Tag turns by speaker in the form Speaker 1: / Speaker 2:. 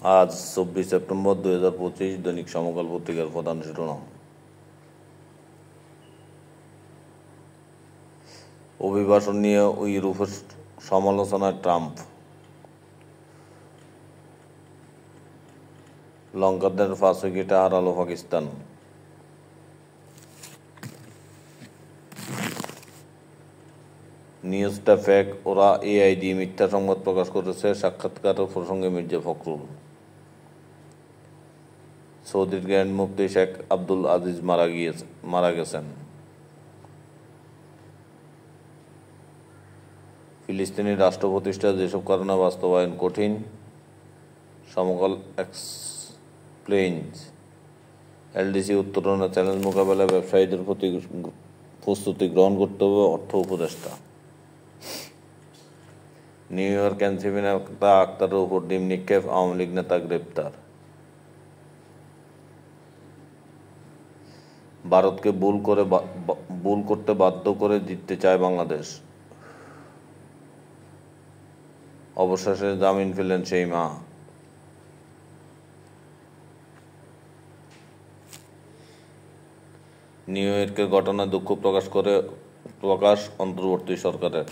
Speaker 1: আজ 24 সেপ্টেম্বর 2025 দৈনিক সমকাল পত্রিকার প্রধান শিরোনাম। অভিবাসন নিয়ে ইউরোপের সমালোচনায় ট্রাম্প। লঙ্কানদের 5 উইকেটে হারালো পাকিস্তান। নিউজটা ফেক, ওরা এআই দিয়ে মিথ্যা সংবাদ প্রকাশ করেছে। সাক্ষাৎকার প্রসঙ্গে মির্জা ফখরুল। সৌদির গ্র্যান্ড মুফতি শেখ আব্দুল আজিজ মারা গেছেন। ফিলিস্তিনি রাষ্ট্র প্রতিষ্ঠার যেসব কারণে বাস্তবায়ন কঠিন, সমকাল এক্সপ্লেইনস। এলডিসি উত্তরণে চ্যালেঞ্জ মোকাবেলায় ব্যবসায়ীদের প্রস্তুতি গ্রহণ করতে হবে, অর্থ উপদেষ্টা। নিউ ইয়র্ক এনসিপি নেতা আক্তারের উপর ডিম নিক্ষেপ, আওয়ামী লীগ নেতা গ্রেপ্তার। ভারতকে ভুল করতে বাধ্য করে জিততে চায় বাংলাদেশ। অবশেষে জামিন পেলেন সেই মা। নিউ ইয়র্কের ঘটনায় দুঃখ প্রকাশ অন্তর্বর্তী সরকারের।